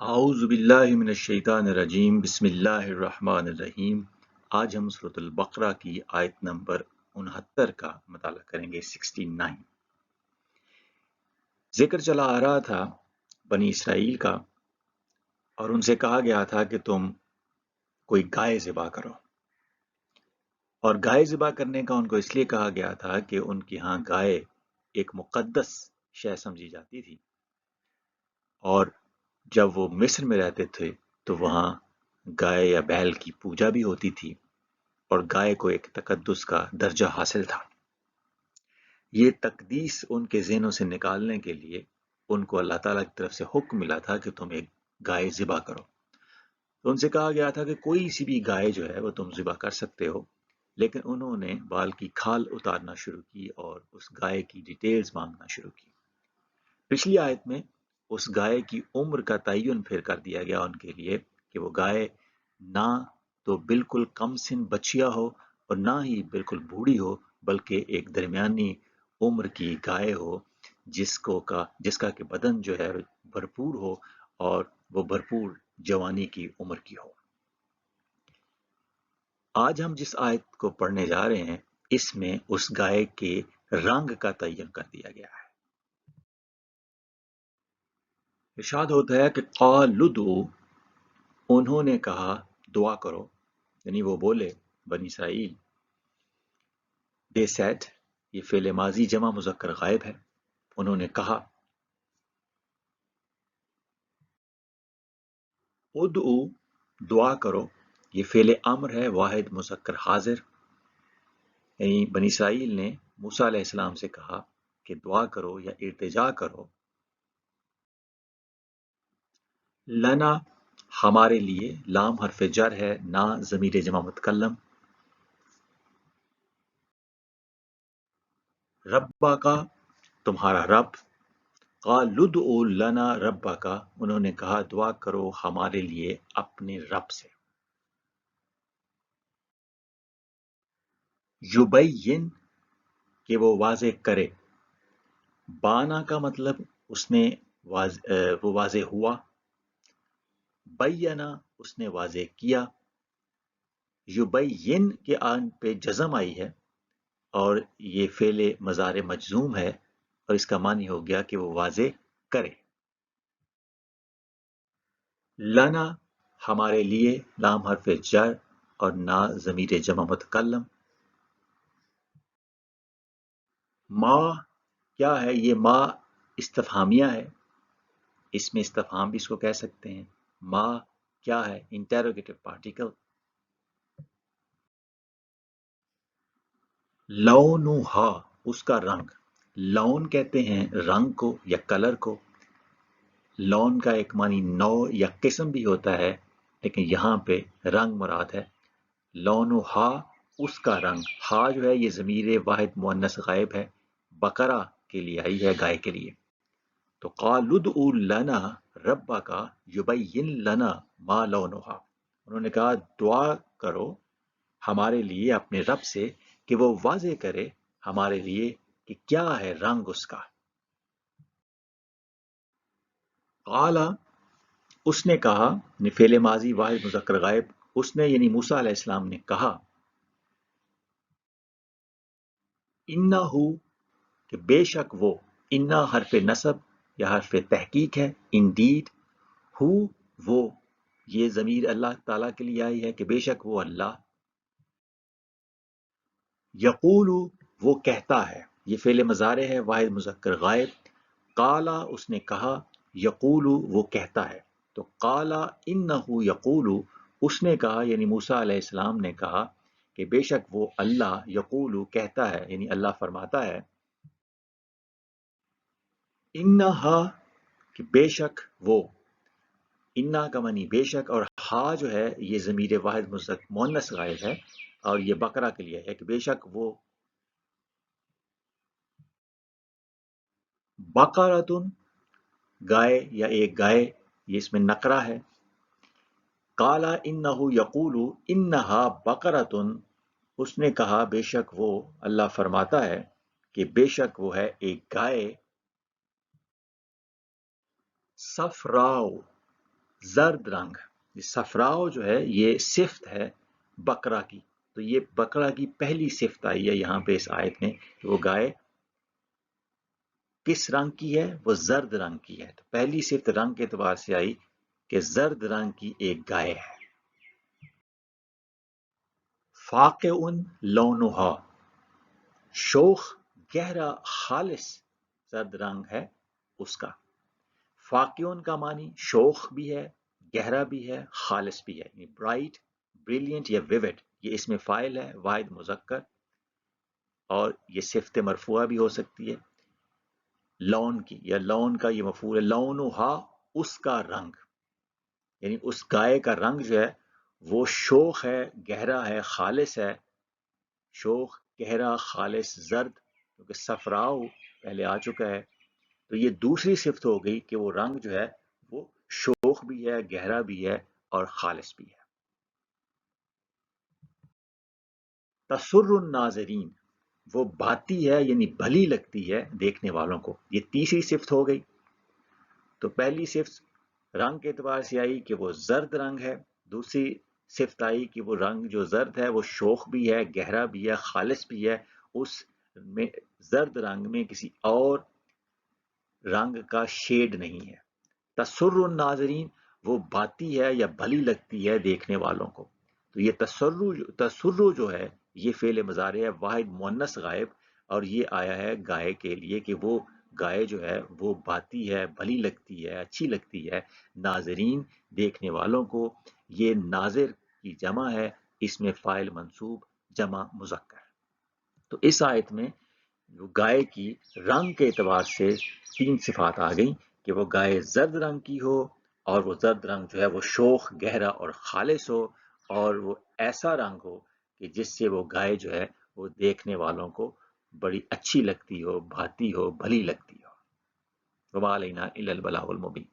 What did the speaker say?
اعوذ باللہ من الشیطان الرجیم بسم اللہ الرحمن الرحیم۔ آج ہم سورۃ البقرہ کی آیت نمبر 69 کا مطالعہ کریں گے۔ 69 ذکر چلا آ رہا تھا بنی اسرائیل کا، اور ان سے کہا گیا تھا کہ تم کوئی گائے ذبح کرو، اور گائے ذبح کرنے کا ان کو اس لیے کہا گیا تھا کہ ان کے ہاں گائے ایک مقدس شے سمجھی جاتی تھی، اور جب وہ مصر میں رہتے تھے تو وہاں گائے یا بیل کی پوجا بھی ہوتی تھی، اور گائے کو ایک تقدس کا درجہ حاصل تھا۔ یہ تقدیس ان کے ذہنوں سے نکالنے کے لیے ان کو اللہ تعالیٰ کی طرف سے حکم ملا تھا کہ تم ایک گائے ذبح کرو۔ تو ان سے کہا گیا تھا کہ کوئی سی بھی گائے جو ہے وہ تم ذبح کر سکتے ہو، لیکن انہوں نے بال کی کھال اتارنا شروع کی اور اس گائے کی ڈیٹیلز مانگنا شروع کی۔ پچھلی آیت میں اس گائے کی عمر کا تعین پھر کر دیا گیا ان کے لیے کہ وہ گائے نہ تو بالکل کم سن بچیا ہو اور نہ ہی بالکل بوڑھی ہو، بلکہ ایک درمیانی عمر کی گائے ہو جس کا کہ بدن جو ہے بھرپور ہو اور وہ بھرپور جوانی کی عمر کی ہو۔ آج ہم جس آیت کو پڑھنے جا رہے ہیں اس میں اس گائے کے رنگ کا تعین کر دیا گیا ہے۔ ارشاد ہوتا ہے کہ قالوا ادعوا، انہوں نے کہا دعا کرو، یعنی وہ بولے بنی اسرائیل۔ they said، یہ فعل ماضی جمع مذکر غائب ہے، انہوں نے کہا۔ ادعو، دعا کرو، یہ فعل امر ہے واحد مذکر حاضر، یعنی بنی اسرائیل نے موسیٰ علیہ السلام سے کہا کہ دعا کرو یا ارتجا کرو۔ لنا، ہمارے لیے، لام حرف جر ہے، نا ضمیر جمع متکلم، ربا کا، تمہارا رب، قالوا ادعوا لنا ربک، انہوں نے کہا دعا کرو ہمارے لیے اپنے رب سے۔ یبین، کہ وہ واضح کرے، بانا کا مطلب اس نے وہ واضح ہوا، بینا اس نے واضح کیا، یبین کے آن پہ جزم آئی ہے اور یہ فعل مضارع مجزوم ہے، اور اس کا معنی ہو گیا کہ وہ واضح کرے۔ لنا، ہمارے لیے، لام حرف جر اور نا ضمیر جمع متکلم۔ ما، کیا ہے یہ؟ ما استفہامیہ ہے، اس میں استفہام بھی اس کو کہہ سکتے ہیں۔ ما کیا ہے؟ انٹیروگیٹو پارٹیکل۔ لونھا، اس کا رنگ، لون کہتے ہیں رنگ کو یا کلر کو۔ لون کا ایک معنی نوع یا قسم بھی ہوتا ہے، لیکن یہاں پہ رنگ مراد ہے۔ لونھا، اس کا رنگ، ہا جو ہے یہ ضمیر واحد مؤنث غائب ہے، بقرہ کے لیے آئی ہے، گائے کے لیے۔ تو قالوا ادعوا لنا ربک یبین لنا ما لونھا، انہوں نے کہا دعا کرو ہمارے لیے اپنے رب سے کہ وہ واضح کرے ہمارے لیے کہ کیا ہے رنگ اس کا۔ قال، اس نے کہا، فعل ماضی واحد مذکر غائب، اس نے یعنی موسیٰ علیہ السلام نے کہا، انہو، کہ بے شک وہ، انا حرف نصب یا حرف تحقیق ہے، انڈیڈ، ہو وہ، یہ ضمیر اللہ تعالیٰ کے لیے آئی ہے کہ بے شک وہ اللہ، یقول، وہ کہتا ہے، یہ فعل مضارع ہے واحد مذکر غائب، قالا اس نے کہا، یقول وہ کہتا ہے، تو قالا انہو یقول، اس نے کہا یعنی موسیٰ علیہ السلام نے کہا کہ بے شک وہ اللہ، یقول کہتا ہے یعنی اللہ فرماتا ہے، انہا، کہ بے شک وہ، انا کا معنی بے شک، اور ہا جو ہے یہ ضمیر واحد مؤنث غائب ہے اور یہ بقرہ کے لیے ہے کہ بے شک وہ، بقرۃن، گائے یا ایک گائے، یہ اس میں نقرہ ہے۔ قالا انہو یقول انہا بقرۃن، اس نے کہا بے شک وہ، اللہ فرماتا ہے کہ بے شک وہ ہے ایک گائے، صفراء، زرد رنگ، یہ صفراؤ جو ہے یہ صفت ہے بقرہ کی، تو یہ بقرہ کی پہلی صفت آئی ہے یہاں پہ اس آیت میں کہ وہ گائے کس رنگ کی ہے؟ وہ زرد رنگ کی ہے۔ تو پہلی صفت رنگ کے اعتبار سے آئی کہ زرد رنگ کی ایک گائے ہے۔ فاقع لونہا، شوخ گہرا خالص زرد رنگ ہے اس کا۔ فاقعون کا معنی شوخ بھی ہے، گہرا بھی ہے، خالص بھی ہے، برائٹ، بریلینٹ یا ویوڈ، یہ اس میں فاعل ہے واحد مذکر، اور یہ صفت مرفوعہ بھی ہو سکتی ہے لون کی، یا لون کا یہ مفعول ہے، لونہا اس کا رنگ، یعنی اس گائے کا رنگ جو ہے وہ شوخ ہے، گہرا ہے، خالص ہے، شوخ گہرا خالص زرد، کیونکہ صفراؤ پہلے آ چکا ہے، تو یہ دوسری صفت ہو گئی کہ وہ رنگ جو ہے وہ شوخ بھی ہے، گہرا بھی ہے اور خالص بھی ہے۔ تسر الناظرین، وہ بھاتی ہے یعنی بھلی لگتی ہے دیکھنے والوں کو، یہ تیسری صفت ہو گئی۔ تو پہلی صفت رنگ کے اعتبار سے آئی کہ وہ زرد رنگ ہے، دوسری صفت آئی کہ وہ رنگ جو زرد ہے وہ شوخ بھی ہے، گہرا بھی ہے، خالص بھی ہے، اس میں زرد رنگ میں کسی اور رنگ کا شیڈ نہیں ہے۔ تسر الناظرین، وہ بھاتی ہے یا بھلی لگتی ہے دیکھنے والوں کو، تو یہ تسر جو ہے یہ فعل مضارع ہے واحد مؤنث غائب، اور یہ آیا ہے گائے کے لیے کہ وہ گائے جو ہے وہ بھاتی ہے، بھلی لگتی ہے، اچھی لگتی ہے ناظرین دیکھنے والوں کو۔ یہ ناظر کی جمع ہے، اس میں فاعل منصوب جمع مذکر۔ تو اس آیت میں گائے کی رنگ کے اعتبار سے تین صفات آ گئیں کہ وہ گائے زرد رنگ کی ہو، اور وہ زرد رنگ جو ہے وہ شوخ گہرا اور خالص ہو، اور وہ ایسا رنگ ہو کہ جس سے وہ گائے جو ہے وہ دیکھنے والوں کو بڑی اچھی لگتی ہو، بھاتی ہو، بھلی لگتی ہو۔ وما علینا الا البلاغ المبین۔